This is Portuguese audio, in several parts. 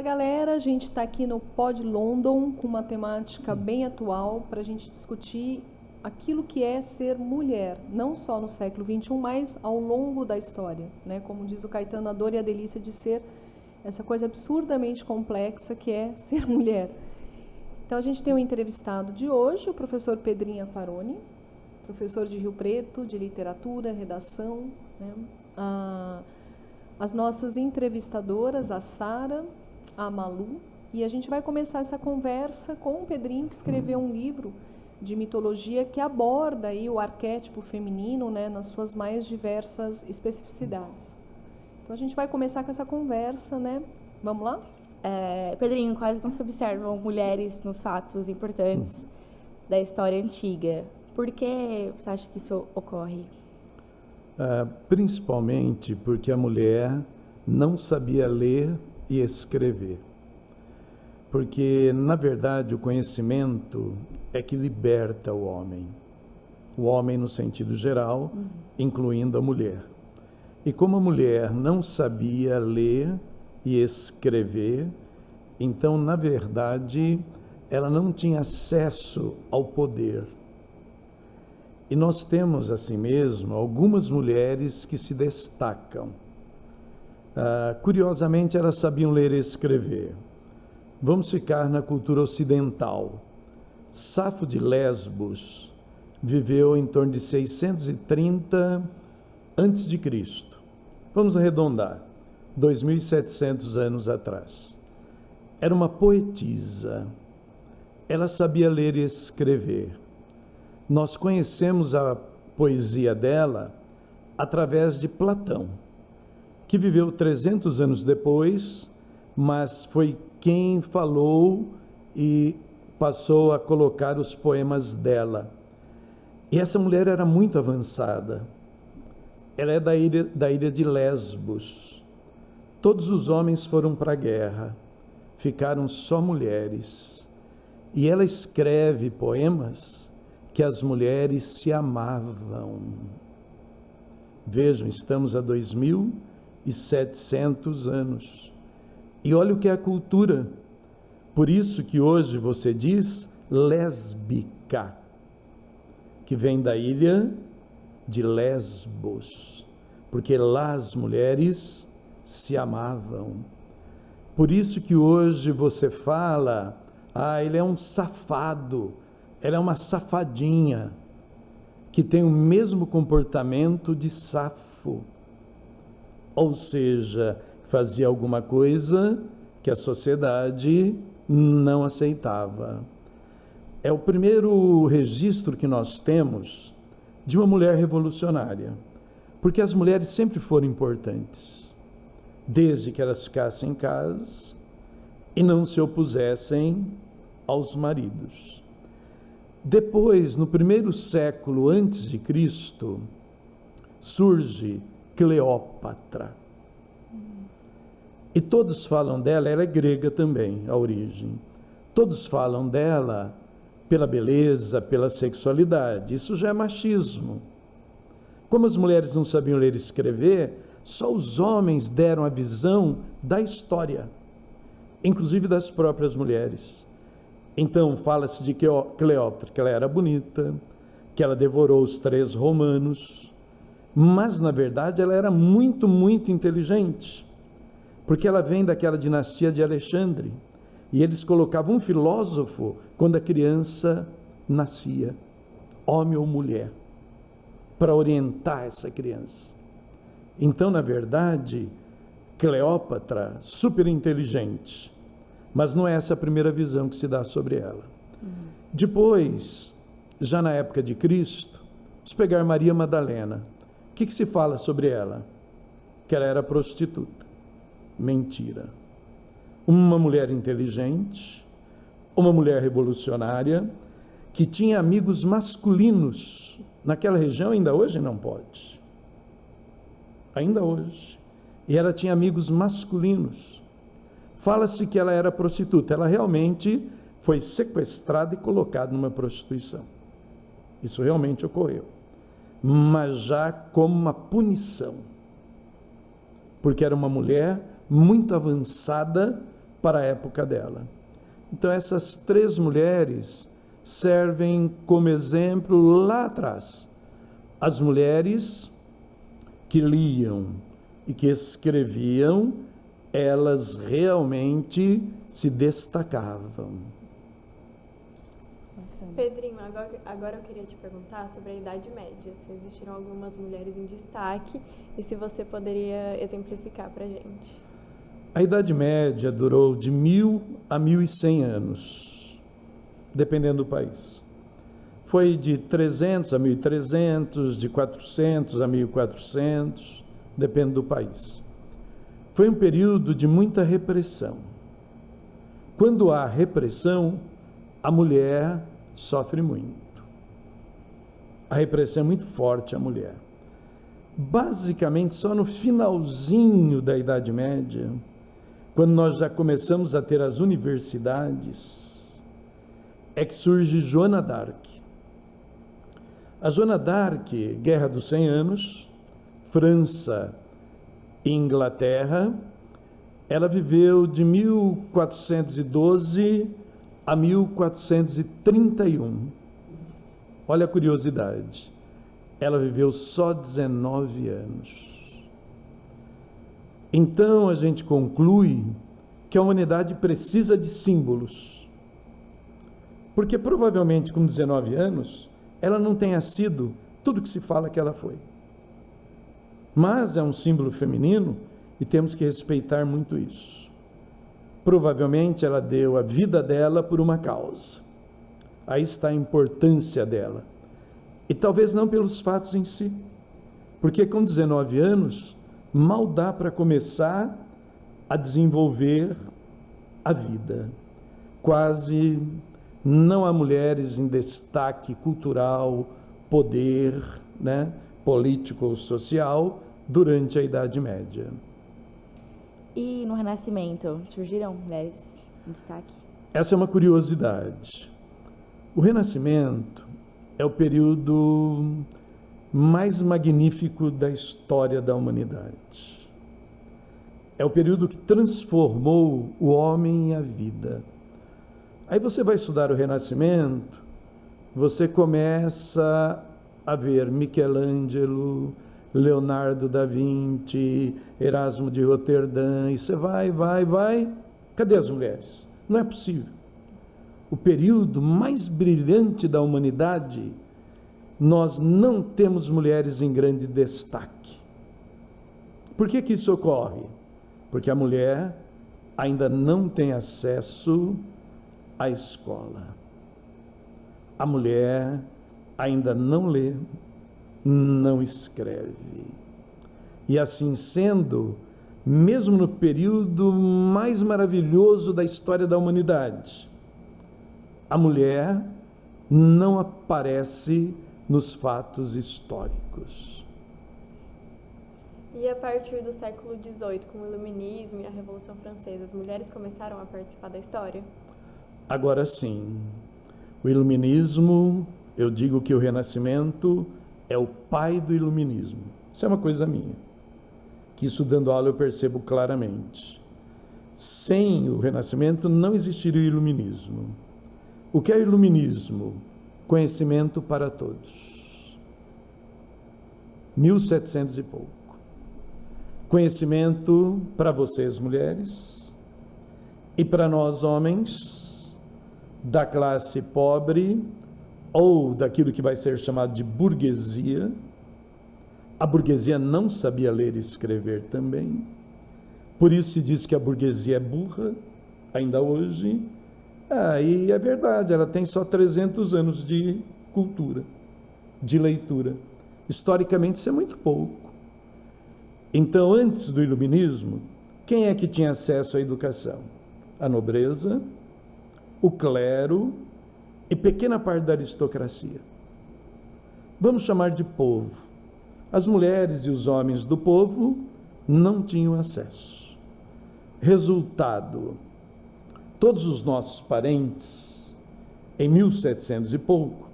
Fala galera, a gente está aqui no Pod London com uma temática bem atual para a gente discutir aquilo que é ser mulher, não só no século XXI, mas ao longo da história, né? Como diz o Caetano, a dor e a delícia de ser essa coisa absurdamente complexa que é ser mulher. Então a gente tem um entrevistado de hoje, o professor Pedrinho Aquarone, professor de Rio Preto, de literatura, redação, né? As nossas entrevistadoras, a Sara, a Malu, e a gente vai começar essa conversa com o Pedrinho, que escreveu um livro de mitologia que aborda aí o arquétipo feminino, né, nas suas mais diversas especificidades. Então a gente vai começar com essa conversa, né? Vamos lá? Pedrinho, quase não se observam mulheres nos fatos importantes da história antiga. Por que você acha que isso ocorre? Principalmente porque a mulher não sabia ler e escrever. Porque, na verdade, o conhecimento é que liberta o homem. O homem no sentido geral, incluindo a mulher. E como a mulher não sabia ler e escrever, então, na verdade, ela não tinha acesso ao poder. E nós temos, assim mesmo, algumas mulheres que se destacam. Curiosamente, elas sabiam ler e escrever. Vamos ficar na cultura ocidental. Safo de Lesbos viveu em torno de 630 a.C. Vamos arredondar, 2.700 anos atrás. Era uma poetisa. Ela sabia ler e escrever. Nós conhecemos a poesia dela através de Platão, que viveu 300 anos depois, mas foi quem falou e passou a colocar os poemas dela. E essa mulher era muito avançada. Ela é da ilha de Lesbos. Todos os homens foram para a guerra, ficaram só mulheres. E ela escreve poemas que as mulheres se amavam. Vejam, estamos há 2.700 anos. E olha o que é a cultura. Por isso que hoje você diz lésbica, que vem da ilha de Lesbos, porque lá as mulheres se amavam. Por isso que hoje você fala, ele é um safado, ela é uma safadinha, que tem o mesmo comportamento de Safo. Ou seja, fazia alguma coisa que a sociedade não aceitava. É o primeiro registro que nós temos de uma mulher revolucionária, porque as mulheres sempre foram importantes, desde que elas ficassem em casa e não se opusessem aos maridos. Depois, no primeiro século antes de Cristo, surge Cleópatra. E todos falam dela, ela é grega também, a origem. Todos falam dela pela beleza, pela sexualidade. Isso já é machismo. Como as mulheres não sabiam ler e escrever, só os homens deram a visão da história, inclusive das próprias mulheres. Então, fala-se de Cleópatra, que ela era bonita, que ela devorou os 3 romanos, mas, na verdade, ela era muito, muito inteligente, porque ela vem daquela dinastia de Alexandre, e eles colocavam um filósofo quando a criança nascia, homem ou mulher, para orientar essa criança. Então, na verdade, Cleópatra, super inteligente, mas não é essa a primeira visão que se dá sobre ela. Depois, já na época de Cristo, vamos pegar Maria Madalena. O que se fala sobre ela? Que ela era prostituta. Mentira. Uma mulher inteligente, uma mulher revolucionária, que tinha amigos masculinos. Naquela região ainda hoje não pode. Ainda hoje. E ela tinha amigos masculinos. Fala-se que ela era prostituta. Ela realmente foi sequestrada e colocada numa prostituição. Isso realmente ocorreu. Mas já como uma punição. Porque era uma mulher muito avançada para a época dela. Então, essas 3 mulheres servem como exemplo lá atrás. As mulheres que liam e que escreviam, elas realmente se destacavam. Pedrinho, agora eu queria te perguntar sobre a Idade Média, se existiram algumas mulheres em destaque e se você poderia exemplificar para a gente. A Idade Média durou de 1000 a 1100 anos, dependendo do país. Foi de 300 a 1300, de 400 a 1400, depende do país. Foi um período de muita repressão. Quando há repressão, a mulher sofre muito. A repressão é muito forte à mulher. Basicamente, só no finalzinho da Idade Média, quando nós já começamos a ter as universidades, é que surge Joana d'Arc. A Joana d'Arc, Guerra dos 100 Anos, França e Inglaterra, ela viveu de 1412 a 1431. Olha a curiosidade. Ela viveu só 19 anos. Então a gente conclui que a humanidade precisa de símbolos. Porque provavelmente com 19 anos, ela não tenha sido tudo que se fala que ela foi. Mas é um símbolo feminino e temos que respeitar muito isso. Provavelmente ela deu a vida dela por uma causa. Aí está a importância dela. E talvez não pelos fatos em si. Porque com 19 anos, mal dá para começar a desenvolver a vida. Quase não há mulheres em destaque cultural, poder, político ou social durante a Idade Média. E no Renascimento, surgiram mulheres em destaque? Essa é uma curiosidade. O Renascimento é o período mais magnífico da história da humanidade. É o período que transformou o homem e a vida. Aí você vai estudar o Renascimento, você começa a ver Michelangelo, Leonardo da Vinci, Erasmo de Roterdã, e você vai. Cadê as mulheres? Não é possível. O período mais brilhante da humanidade, nós não temos mulheres em grande destaque. Por que que isso ocorre? Porque a mulher ainda não tem acesso à escola. A mulher ainda não lê, não escreve. E assim sendo, mesmo no período mais maravilhoso da história da humanidade, a mulher não aparece nos fatos históricos. E a partir do século XVIII, com o Iluminismo e a Revolução Francesa, as mulheres começaram a participar da história? Agora sim, o Iluminismo, eu digo que o Renascimento é o pai do Iluminismo. Isso é uma coisa minha, que estudando aula eu percebo claramente. Sem o Renascimento não existiria o Iluminismo. O que é o Iluminismo? Conhecimento para todos. 1700 e pouco. Conhecimento para vocês, mulheres, e para nós, homens, da classe pobre, ou daquilo que vai ser chamado de burguesia. A burguesia não sabia ler e escrever também. Por isso se diz que a burguesia é burra, ainda hoje. E é verdade, ela tem só 300 anos de cultura, de leitura. Historicamente, isso é muito pouco. Então, antes do Iluminismo, quem é que tinha acesso à educação? A nobreza, o clero e pequena parte da aristocracia. Vamos chamar de povo. As mulheres e os homens do povo não tinham acesso. Resultado: todos os nossos parentes, em 1700 e pouco,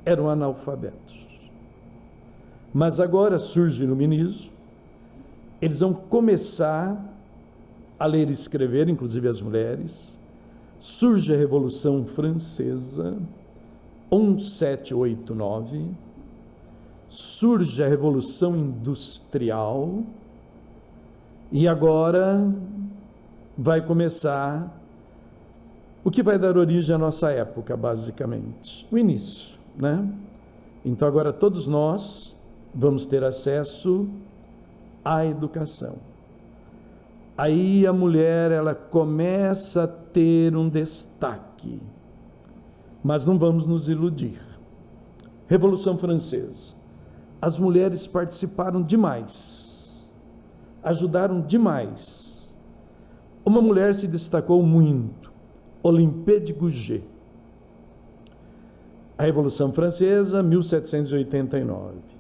eram analfabetos. Mas agora surge o Iluminismo, eles vão começar a ler e escrever, inclusive as mulheres. Surge a Revolução Francesa, 1789. Surge a Revolução Industrial. E agora vai começar o que vai dar origem à nossa época, basicamente. O início, né? Então agora todos nós vamos ter acesso à educação. Aí a mulher, ela começa a ter um destaque. Mas não vamos nos iludir. Revolução Francesa. As mulheres participaram demais. Ajudaram demais. Uma mulher se destacou muito. Olympe de Gouges. A Revolução Francesa, 1789.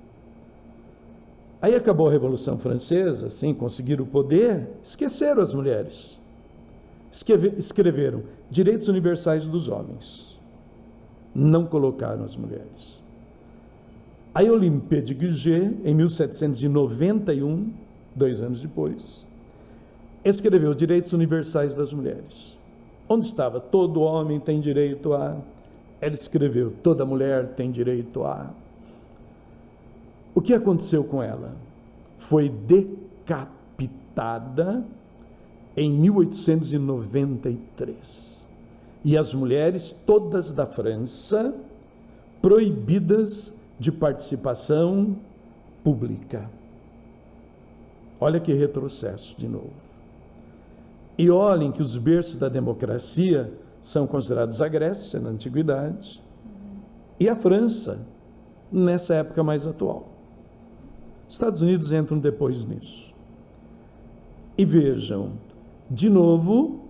Aí acabou a Revolução Francesa, assim, conseguiram o poder, esqueceram as mulheres. Escreveram direitos universais dos homens. Não colocaram as mulheres. Aí Olympe de Gouges, em 1791, 2 anos depois, escreveu direitos universais das mulheres. Onde estava? Todo homem tem direito a... Ela escreveu, toda mulher tem direito a... O que aconteceu com ela? Foi decapitada em 1893. E as mulheres todas da França proibidas de participação pública. Olha que retrocesso de novo. E olhem que os berços da democracia são considerados a Grécia, na Antiguidade, e a França, nessa época mais atual. Estados Unidos entram depois nisso. E vejam, de novo,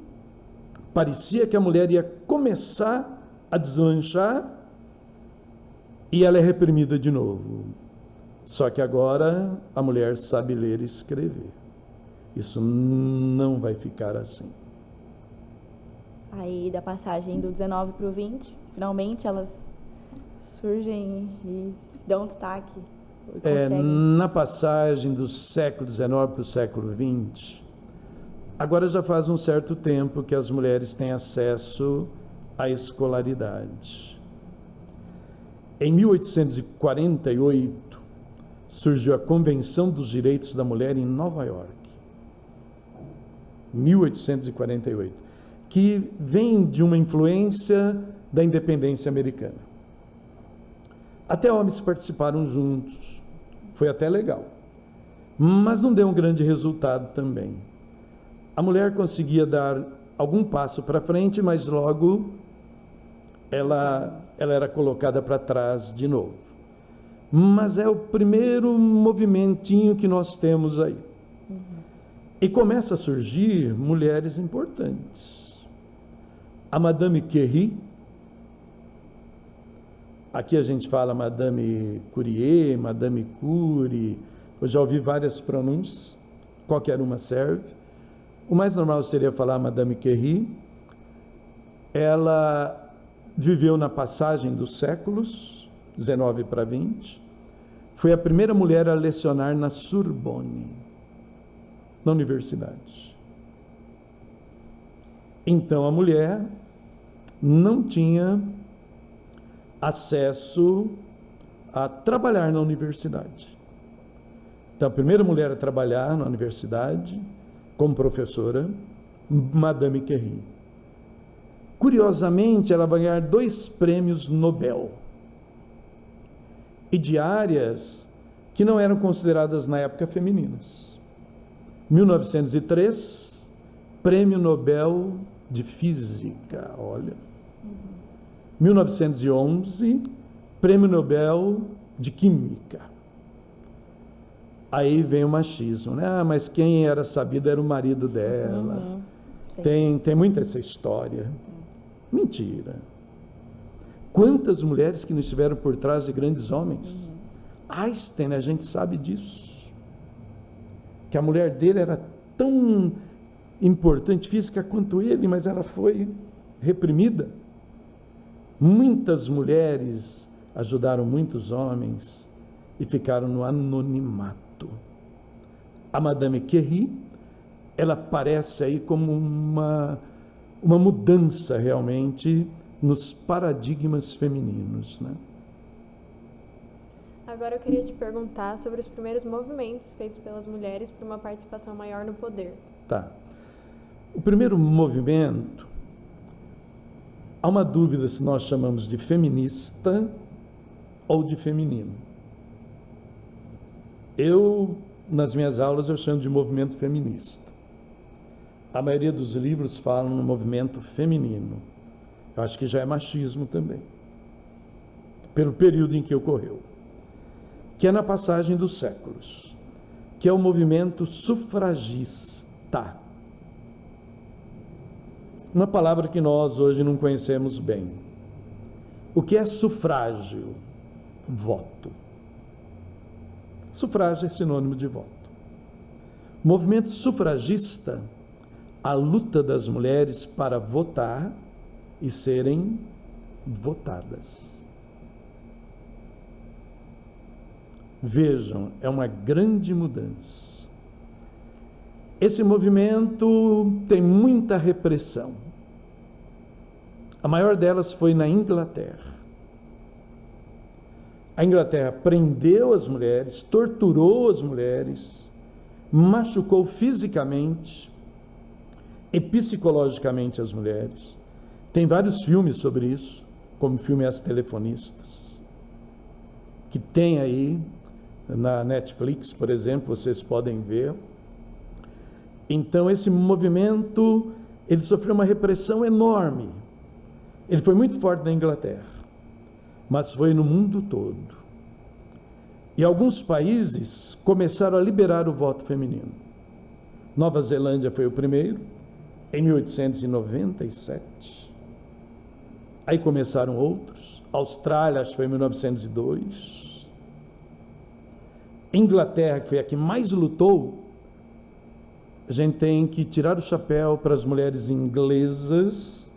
parecia que a mulher ia começar a deslanchar e ela é reprimida de novo. Só que agora a mulher sabe ler e escrever. Isso não vai ficar assim. Aí, da passagem do 19 para o 20, finalmente elas surgem e dão destaque. Na passagem do século XIX para o século XX, agora já faz um certo tempo que as mulheres têm acesso à escolaridade. Em 1848, surgiu a Convenção dos Direitos da Mulher em Nova York. 1848, que vem de uma influência da independência americana. Até homens participaram juntos, foi até legal, mas não deu um grande resultado também. A mulher conseguia dar algum passo para frente, mas logo ela era colocada para trás de novo. Mas é o primeiro movimentinho que nós temos aí. E começa a surgir mulheres importantes. A Madame Curie, aqui a gente fala Madame Curie, Madame Curie, eu já ouvi várias pronúncias, qualquer uma serve. O mais normal seria falar Madame Curie. Ela viveu na passagem dos séculos, 19 para 20, foi a primeira mulher a lecionar na Sorbonne, na universidade. Então a mulher não tinha acesso a trabalhar na universidade. Então a primeira mulher a trabalhar na universidade como professora, Madame Curie. Curiosamente, ela vai ganhar 2 prêmios Nobel e de áreas que não eram consideradas na época femininas. 1903, Prêmio Nobel de Física, olha. 1911, Prêmio Nobel de Química. Aí vem o machismo, né? Ah, mas quem era sabido era o marido dela. Tem muita essa história. Mentira. Quantas mulheres que não estiveram por trás de grandes homens? Einstein, a gente sabe disso. Que a mulher dele era tão importante física quanto ele, mas ela foi reprimida. Muitas mulheres ajudaram muitos homens e ficaram no anonimato. A Madame Curie, ela aparece aí como uma mudança realmente nos paradigmas femininos, né? Agora eu queria te perguntar sobre os primeiros movimentos feitos pelas mulheres para uma participação maior no poder. Tá. O primeiro movimento, há uma dúvida se nós chamamos de feminista ou de feminino. Nas minhas aulas, eu chamo de movimento feminista. A maioria dos livros falam no movimento feminino. Eu acho que já é machismo também, pelo período em que ocorreu, que é na passagem dos séculos, que é o movimento sufragista. Uma palavra que nós hoje não conhecemos bem. O que é sufrágio? Voto. Sufrágio é sinônimo de voto. Movimento sufragista, a luta das mulheres para votar e serem votadas. Vejam, é uma grande mudança. Esse movimento tem muita repressão. A maior delas foi na Inglaterra. A Inglaterra prendeu as mulheres, torturou as mulheres, machucou fisicamente e psicologicamente as mulheres. Tem vários filmes sobre isso, como o filme As Telefonistas, que tem aí na Netflix, por exemplo, vocês podem ver. Então, esse movimento, ele sofreu uma repressão enorme. Ele foi muito forte na Inglaterra, mas foi no mundo todo. E alguns países começaram a liberar o voto feminino. Nova Zelândia foi o primeiro, em 1897. Aí começaram outros. Austrália, acho que foi em 1902. Inglaterra, que foi a que mais lutou, a gente tem que tirar o chapéu para as mulheres inglesas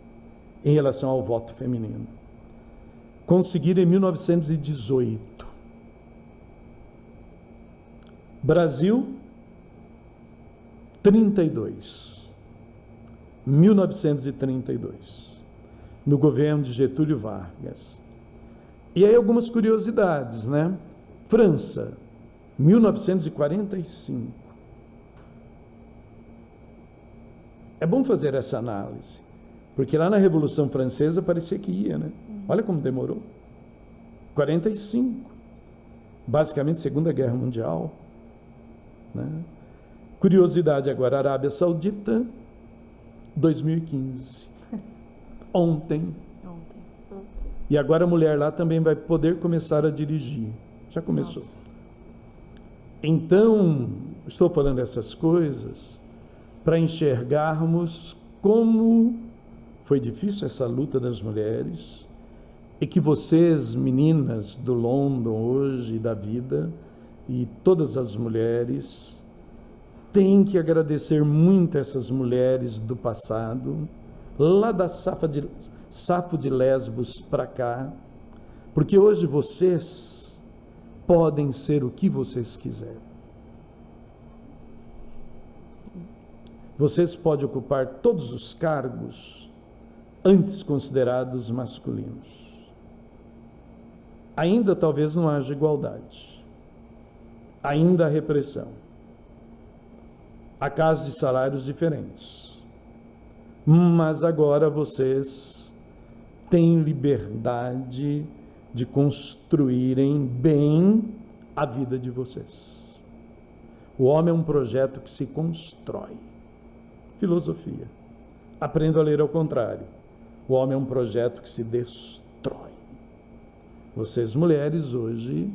em relação ao voto feminino. Conseguiram em 1918. Brasil, 32. 1932. No governo de Getúlio Vargas. E aí algumas curiosidades, né? França, 1945. É bom fazer essa análise, porque lá na Revolução Francesa parecia que ia, né? Olha como demorou. 45. Basicamente, Segunda Guerra Mundial. Né? Curiosidade agora, Arábia Saudita, 2015. Ontem. E agora a mulher lá também vai poder começar a dirigir. Já começou. Nossa. Então, estou falando essas coisas para enxergarmos como foi difícil essa luta das mulheres e que vocês, meninas do London hoje, da vida, e todas as mulheres, têm que agradecer muito essas mulheres do passado, lá da Safo de Lesbos para cá, porque hoje vocês podem ser o que vocês quiserem. Vocês podem ocupar todos os cargos antes considerados masculinos. Ainda talvez não haja igualdade. Ainda há repressão. Há casos de salários diferentes. Mas agora vocês têm liberdade de construírem bem a vida de vocês. O homem é um projeto que se constrói. Filosofia. Aprenda a ler ao contrário. O homem é um projeto que se destrói. Vocês, mulheres, hoje,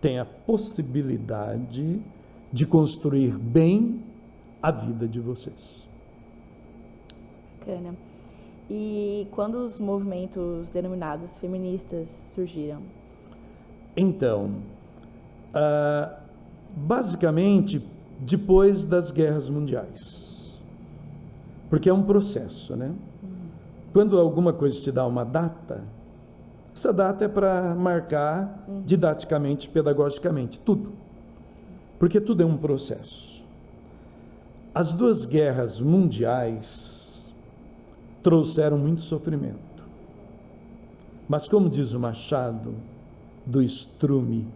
têm a possibilidade de construir bem a vida de vocês. Bacana. E quando os movimentos denominados feministas surgiram? Então, basicamente, depois das guerras mundiais. Porque é um processo, né? Quando alguma coisa te dá uma data, essa data é para marcar didaticamente, pedagogicamente, tudo. Porque tudo é um processo. As duas guerras mundiais trouxeram muito sofrimento. Mas, como diz o Machado, do estrume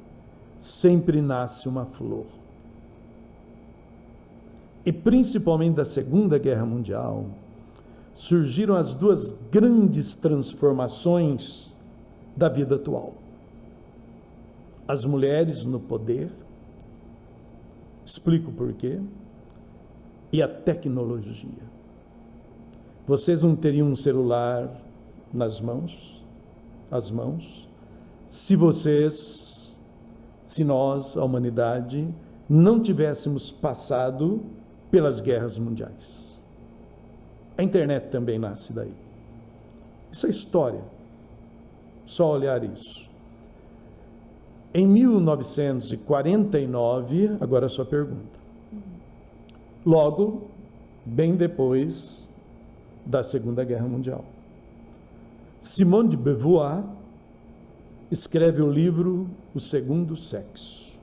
sempre nasce uma flor. E principalmente da Segunda Guerra Mundial, surgiram as duas grandes transformações da vida atual. As mulheres no poder, explico por quê, e a tecnologia. Vocês não teriam um celular nas mãos, se nós, a humanidade, não tivéssemos passado pelas guerras mundiais. A internet também nasce daí. Isso é história. Só olhar isso. Em 1949, agora a sua pergunta. Logo, bem depois da Segunda Guerra Mundial, Simone de Beauvoir escreve o livro O Segundo Sexo,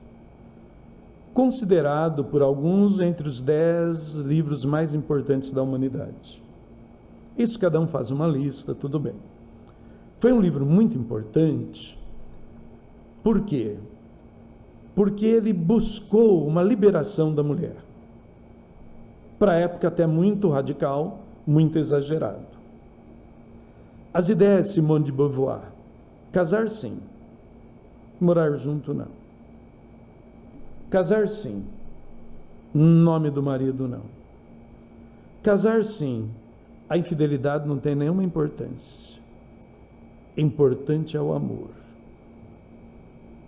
considerado por alguns entre os 10 livros mais importantes da humanidade. Isso cada um faz uma lista, tudo bem. Foi um livro muito importante. Por quê? Porque ele buscou uma liberação da mulher. Para a época até muito radical, muito exagerado. As ideias de Simone de Beauvoir: casar sim, morar junto não. Casar sim, nome do marido não. Casar sim, a infidelidade não tem nenhuma importância. Importante é o amor.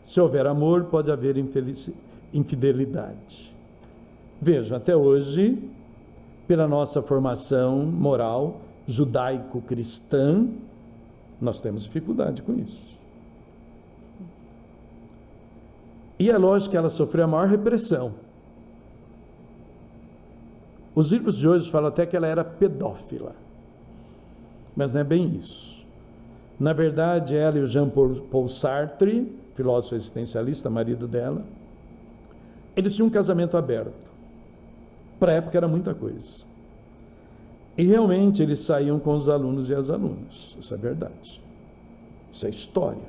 Se houver amor, pode haver infidelidade. Vejam, até hoje, pela nossa formação moral judaico-cristã, nós temos dificuldade com isso. E é lógico que ela sofreu a maior repressão. Os livros de hoje falam até que ela era pedófila, mas não é bem isso. Na verdade, ela e o Jean-Paul Sartre, filósofo existencialista, marido dela, eles tinham um casamento aberto. Para a época era muita coisa. E realmente eles saíam com os alunos e as alunas. Isso é verdade. Isso é história,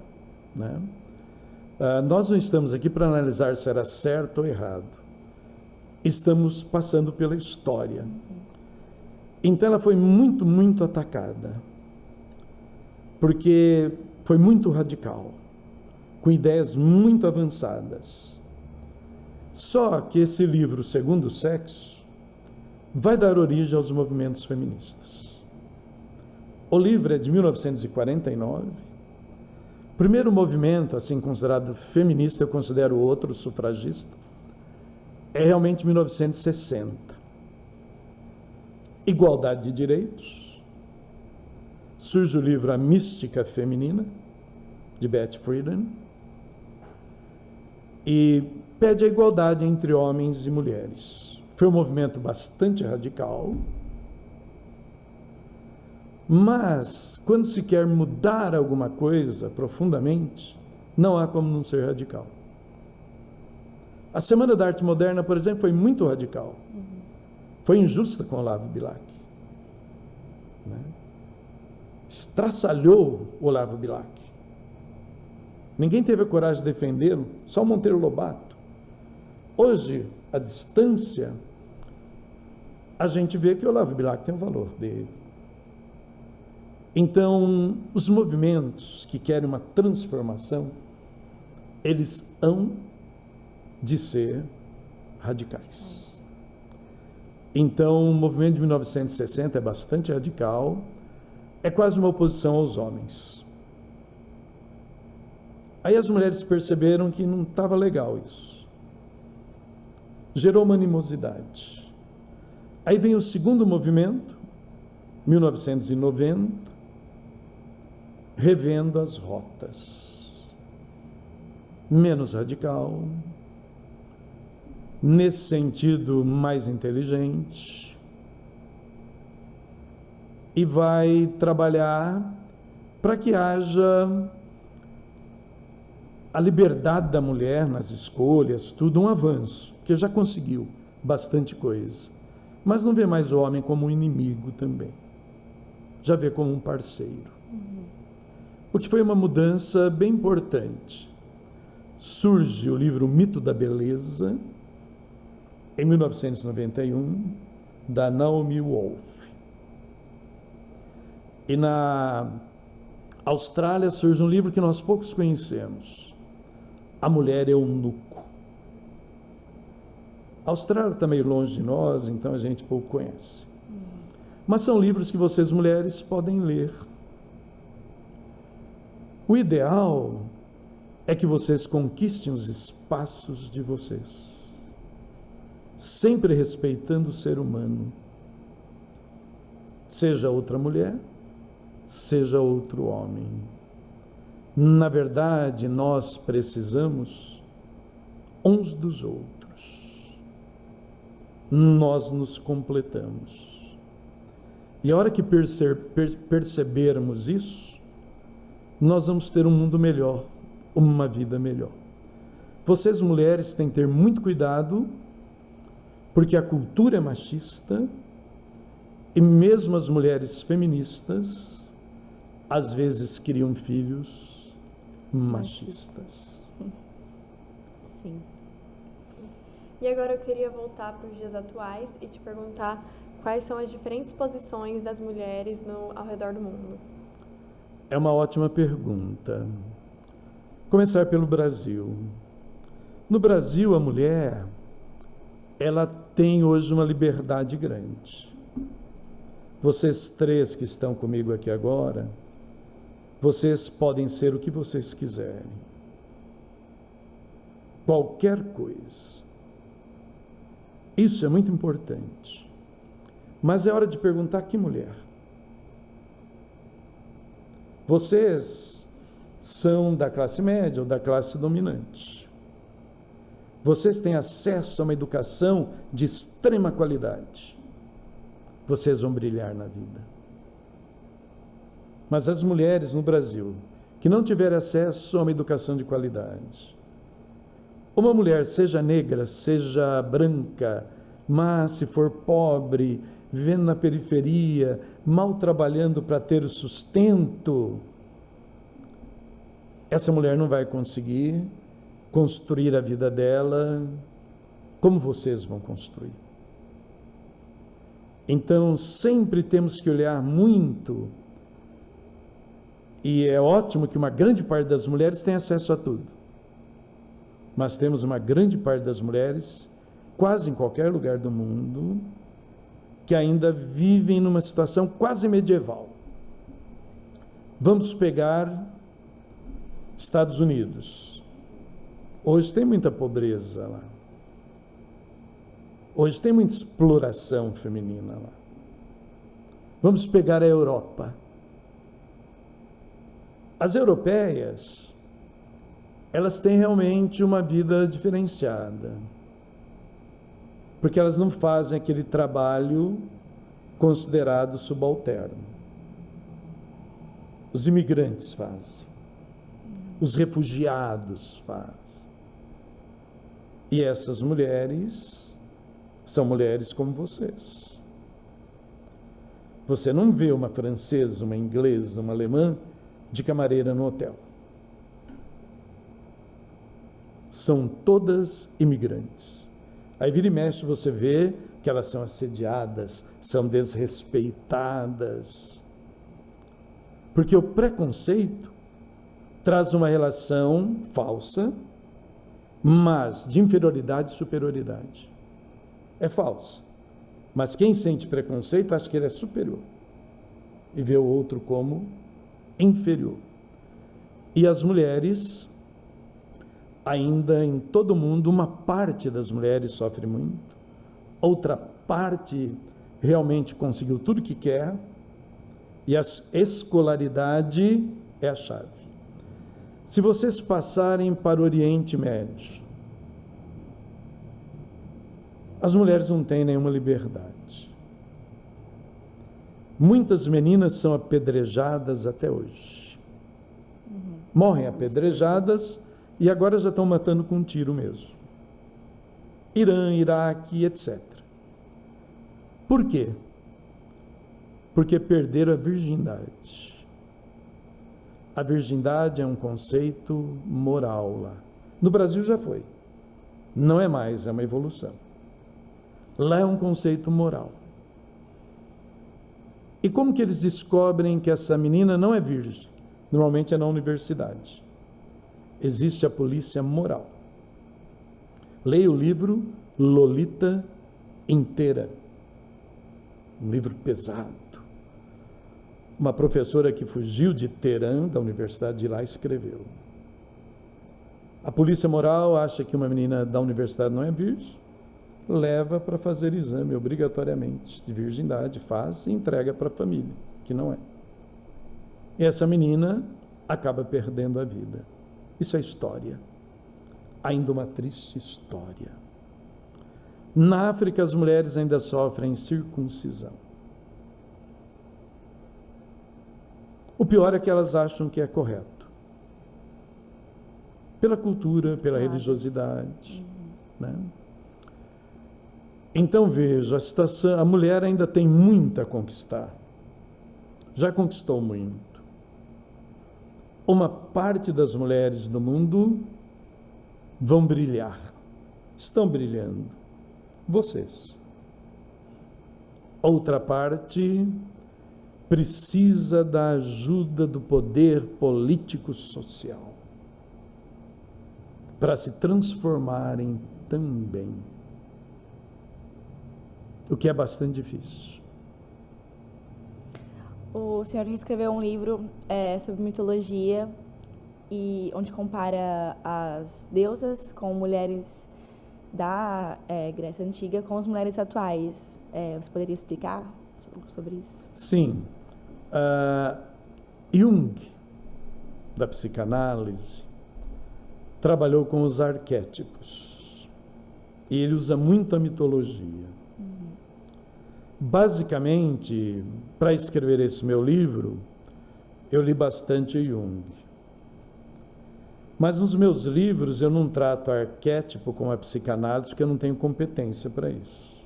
né? Nós não estamos aqui para analisar se era certo ou errado. Estamos passando pela história. Então ela foi muito, muito atacada. Porque foi muito radical, com ideias muito avançadas. Só que esse livro, Segundo Sexo, vai dar origem aos movimentos feministas. O livro é de 1949. O primeiro movimento, assim considerado feminista, eu considero outro, sufragista, é realmente 1960. Igualdade de direitos. Surge o livro A Mística Feminina, de Beth Friedan, e pede a igualdade entre homens e mulheres. Foi um movimento bastante radical, mas quando se quer mudar alguma coisa profundamente, não há como não ser radical. A Semana da Arte Moderna, por exemplo, foi muito radical. Foi injusta com Olavo Bilac, né? Estraçalhou Olavo Bilac. Ninguém teve a coragem de defendê-lo, só Monteiro Lobato. Hoje, à distância, a gente vê que Olavo Bilac tem o valor dele. Então, os movimentos que querem uma transformação, eles hão de ser radicais. Então, o movimento de 1960 é bastante radical, é quase uma oposição aos homens. Aí as mulheres perceberam que não estava legal isso. Gerou uma animosidade. Aí vem o segundo movimento, 1990, revendo as rotas. Menos radical, nesse sentido mais inteligente, e vai trabalhar para que haja a liberdade da mulher nas escolhas, tudo um avanço, que já conseguiu bastante coisa. mas não vê mais o homem como um inimigo também. Já vê como um parceiro. O que foi uma mudança bem importante. Surge o livro Mito da Beleza, em 1991, da Naomi Wolf. E na Austrália surge um livro que nós poucos conhecemos, A Mulher Eunuco. A Austrália está meio longe de nós, então a gente pouco conhece. Mas são livros que vocês, mulheres, podem ler. O ideal é que vocês conquistem os espaços de vocês, sempre respeitando o ser humano, seja outra mulher, seja outro homem. Na verdade, nós precisamos uns dos outros. Nós nos completamos. E a hora que percebermos isso, nós vamos ter um mundo melhor, uma vida melhor. Vocês, mulheres, têm que ter muito cuidado, porque a cultura é machista, e mesmo as mulheres feministas, às vezes criam filhos machistas. Sim. E agora eu queria voltar para os dias atuais e te perguntar quais são as diferentes posições das mulheres ao redor do mundo. É uma ótima pergunta. Começar pelo Brasil. No Brasil, a mulher, ela tem hoje uma liberdade grande. Vocês três que estão comigo aqui agora, vocês podem ser o que vocês quiserem. Qualquer coisa. Isso é muito importante. Mas é hora de perguntar: que mulher? Vocês são da classe média ou da classe dominante. Vocês têm acesso a uma educação de extrema qualidade. Vocês vão brilhar na vida. Mas as mulheres no Brasil que não tiverem acesso a uma educação de qualidade, uma mulher, seja negra, seja branca, mas se for pobre, vivendo na periferia, mal trabalhando para ter o sustento, essa mulher não vai conseguir construir a vida dela como vocês vão construir. Então, sempre temos que olhar muito, e é ótimo que uma grande parte das mulheres tem acesso a tudo, mas temos uma grande parte das mulheres, quase em qualquer lugar do mundo, que ainda vivem numa situação quase medieval. Vamos pegar Estados Unidos. Hoje tem muita pobreza lá. Hoje tem muita exploração feminina lá. Vamos pegar a Europa. As europeias, elas têm realmente uma vida diferenciada, porque elas não fazem aquele trabalho considerado subalterno. Os imigrantes fazem, os refugiados fazem. E essas mulheres são mulheres como vocês. Você não vê uma francesa, uma inglesa, uma alemã de camareira no hotel. São todas imigrantes. Aí vira e mexe, você vê que elas são assediadas, são desrespeitadas. Porque o preconceito traz uma relação falsa, mas de inferioridade e superioridade. É falsa. Mas quem sente preconceito acha que ele é superior e vê o outro como inferior. E as mulheres, ainda em todo mundo, uma parte das mulheres sofre muito, outra parte realmente conseguiu tudo que quer, e a escolaridade é a chave. Se vocês passarem para o Oriente Médio, as mulheres não têm nenhuma liberdade. Muitas meninas são apedrejadas até hoje. Morrem apedrejadas e agora já estão matando com um tiro mesmo. Irã, Iraque, etc. Por quê? Porque perderam a virgindade. A virgindade é um conceito moral lá. No Brasil já foi. Não é mais, é uma evolução. Lá é um conceito moral. E como que eles descobrem que essa menina não é virgem? Normalmente é na universidade. Existe a polícia moral. Leia o livro Lolita inteira. Um livro pesado. Uma professora que fugiu de Teherã, da universidade de lá, escreveu. A polícia moral acha que uma menina da universidade não é virgem, leva para fazer exame obrigatoriamente de virgindade, faz e entrega para a família, que não é. E essa menina acaba perdendo a vida. Isso é história. Ainda uma triste história. Na África, as mulheres ainda sofrem circuncisão. O pior é que elas acham que é correto. Pela cultura, pela religiosidade, né? Então veja, a situação, a mulher ainda tem muito a conquistar. Já conquistou muito. Uma parte das mulheres do mundo vão brilhar. Estão brilhando. Vocês. Outra parte precisa da ajuda do poder político-social para se transformarem também. O que é bastante difícil. O senhor escreveu um livro sobre mitologia, e onde compara as deusas com mulheres da Grécia Antiga com as mulheres atuais. Você poderia explicar sobre isso? Sim. Jung, da psicanálise, trabalhou com os arquétipos. E ele usa muito a mitologia. Basicamente, para escrever esse meu livro, eu li bastante Jung. Mas nos meus livros eu não trato arquétipo como a psicanálise, porque eu não tenho competência para isso.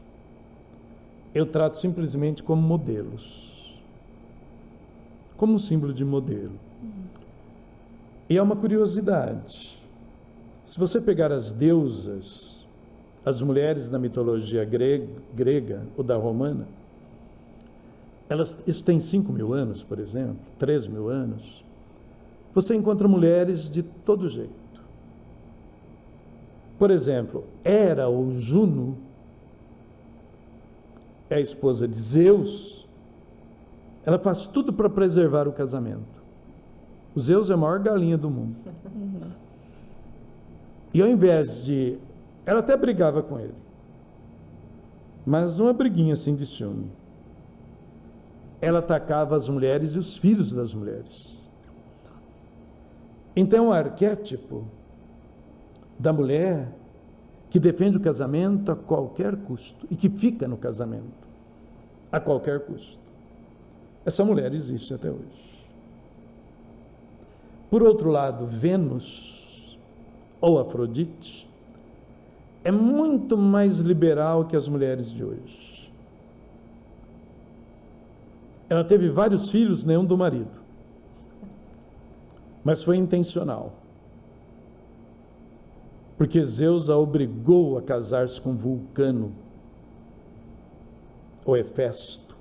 Eu trato simplesmente como modelos. Como um símbolo de modelo. E é uma curiosidade. Se você pegar as deusas, as mulheres da mitologia grega ou da romana, isso tem 5.000 anos, por exemplo, 3.000 anos, você encontra mulheres de todo jeito. Por exemplo, Hera ou Juno é a esposa de Zeus, ela faz tudo para preservar o casamento. O Zeus é a maior galinha do mundo. E ao invés de... Ela até brigava com ele, mas uma briguinha assim de ciúme. Ela atacava as mulheres e os filhos das mulheres. Então, o arquétipo da mulher que defende o casamento a qualquer custo e que fica no casamento a qualquer custo. Essa mulher existe até hoje. Por outro lado, Vênus ou Afrodite é muito mais liberal que as mulheres de hoje. Ela teve vários filhos, nenhum do marido. Mas foi intencional. Porque Zeus a obrigou a casar-se com Vulcano, ou Hefesto,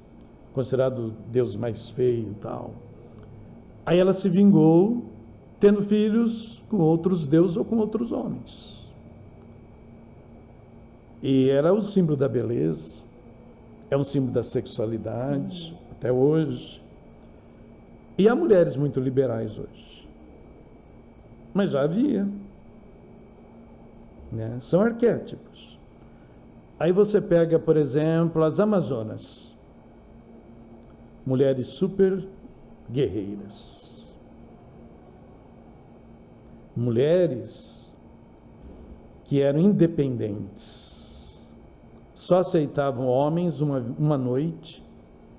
considerado o deus mais feio e tal. Aí ela se vingou, tendo filhos com outros deuses ou com outros homens. E era o símbolo da beleza, é um símbolo da sexualidade, até hoje. E há mulheres muito liberais hoje. Mas já havia. Né? São arquétipos. Aí você pega, por exemplo, as Amazonas. Mulheres super guerreiras. Mulheres que eram independentes. Só aceitavam homens uma noite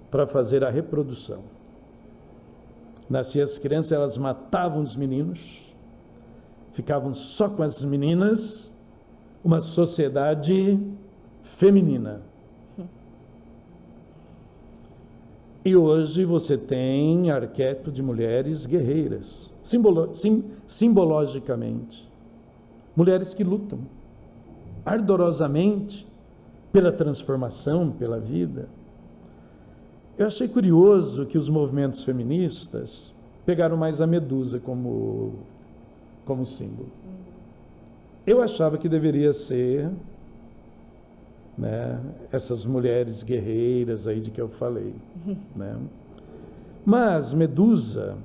para fazer a reprodução. Nasciam as crianças, elas matavam os meninos, ficavam só com as meninas, uma sociedade feminina. E hoje você tem arquétipo de mulheres guerreiras, simbologicamente. Mulheres que lutam ardorosamente pela transformação, pela vida. Eu achei curioso que os movimentos feministas pegaram mais a Medusa como símbolo. Eu achava que deveria ser, né, essas mulheres guerreiras aí de que eu falei, né? Mas Medusa,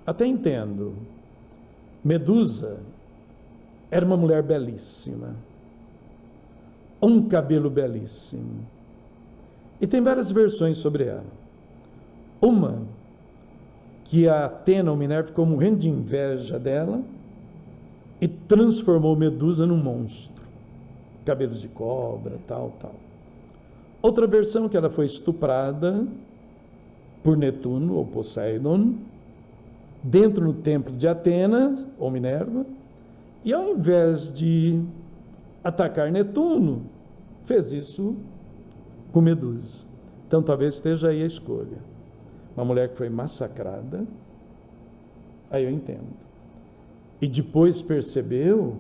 até entendo, Medusa era uma mulher belíssima, um cabelo belíssimo, e tem várias versões sobre ela. Uma, que a Atena, ou Minerva, ficou morrendo de inveja dela e transformou Medusa num monstro, cabelos de cobra, tal. Outra versão, que ela foi estuprada por Netuno, ou Poseidon, dentro do templo de Atena, ou Minerva, e ao invés de atacar Netuno, fez isso com Medusa. Então talvez esteja aí a escolha. Uma mulher que foi massacrada, aí eu entendo. E depois percebeu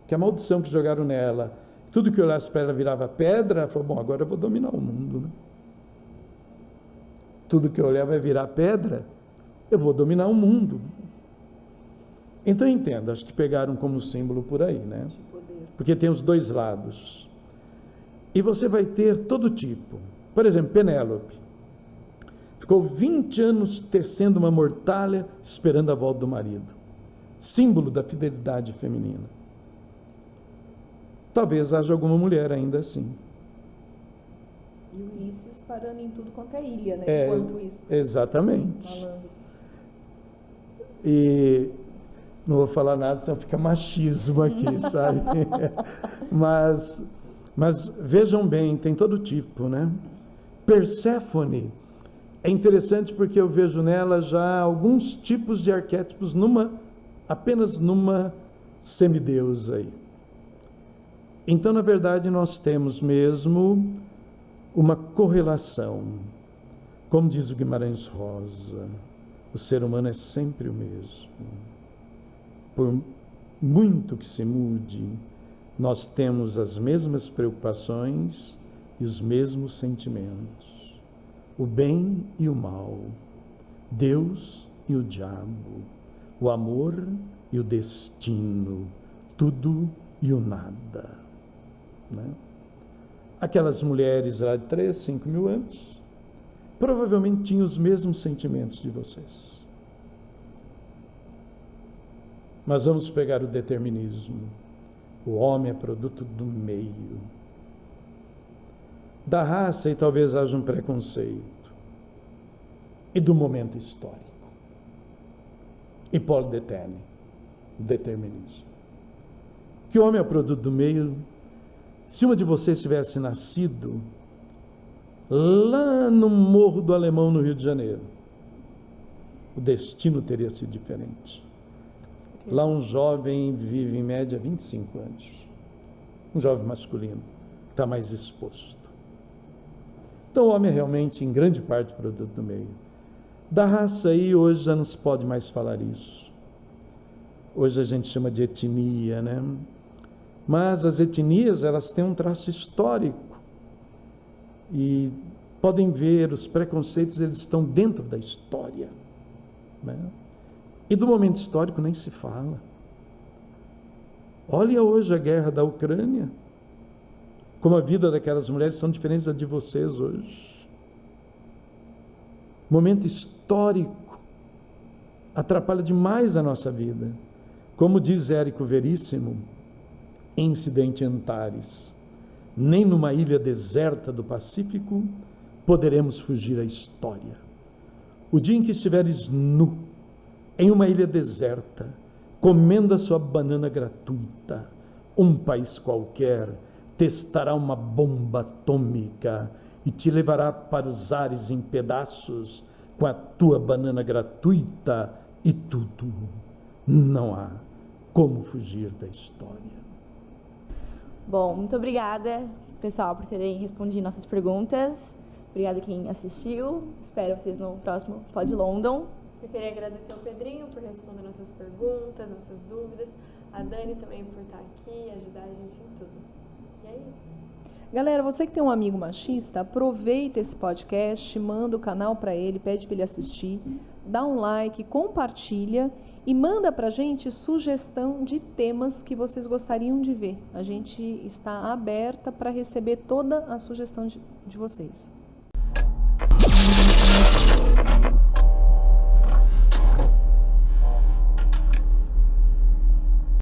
que a maldição que jogaram nela, tudo que olhasse para ela virava pedra, ela falou, bom, agora eu vou dominar o mundo, né? Tudo que eu olhar vai virar pedra, eu vou dominar o mundo. Então eu entendo, acho que pegaram como símbolo por aí, né? Porque tem os dois lados. E você vai ter todo tipo. Por exemplo, Penélope ficou 20 anos tecendo uma mortalha, esperando a volta do marido. Símbolo da fidelidade feminina. Talvez haja alguma mulher ainda assim. E Ulisses parando em tudo quanto é ilha, né? Enquanto isso. Exatamente. Falando. E não vou falar nada, senão fica machismo aqui, sabe? Mas vejam bem, tem todo tipo, né? Perséfone é interessante porque eu vejo nela já alguns tipos de arquétipos apenas numa semideusa aí. Então, na verdade, nós temos mesmo uma correlação. Como diz o Guimarães Rosa, o ser humano é sempre o mesmo. Por muito que se mude, nós temos as mesmas preocupações e os mesmos sentimentos. O bem e o mal, Deus e o diabo, o amor e o destino, tudo e o nada. Né? Aquelas mulheres lá de 3, 5 mil anos, provavelmente tinham os mesmos sentimentos de vocês. Mas vamos pegar o determinismo. O homem é produto do meio, da raça, e talvez haja um preconceito, e do momento histórico. Hipólito de Tene, determinismo. Que o homem é produto do meio. Se uma de vocês tivesse nascido lá no Morro do Alemão, no Rio de Janeiro, o destino teria sido diferente. Lá um jovem vive em média 25 anos. Um jovem masculino, está mais exposto. Então o homem é realmente, em grande parte, produto do meio. Da raça aí, hoje já não se pode mais falar isso. Hoje a gente chama de etnia, né? Mas as etnias, elas têm um traço histórico. E podem ver, os preconceitos, eles estão dentro da história, né? E do momento histórico nem se fala. Olha hoje a guerra da Ucrânia, como a vida daquelas mulheres são diferentes da de vocês hoje. Momento histórico atrapalha demais a nossa vida. Como diz Érico Veríssimo, em Incidente em Antares, nem numa ilha deserta do Pacífico poderemos fugir à história. O dia em que estiveres nu, em uma ilha deserta, comendo a sua banana gratuita, um país qualquer testará uma bomba atômica e te levará para os ares em pedaços com a tua banana gratuita e tudo. Não há como fugir da história. Bom, muito obrigada, pessoal, por terem respondido nossas perguntas. Obrigada quem assistiu. Espero vocês no próximo Pod London. Eu queria agradecer ao Pedrinho por responder nossas perguntas, nossas dúvidas. A Dani também por estar aqui e ajudar a gente em tudo. E é isso. Galera, você que tem um amigo machista, aproveita esse podcast, manda o canal para ele, pede para ele assistir, dá um like, compartilha e manda pra gente sugestão de temas que vocês gostariam de ver. A gente está aberta para receber toda a sugestão de vocês.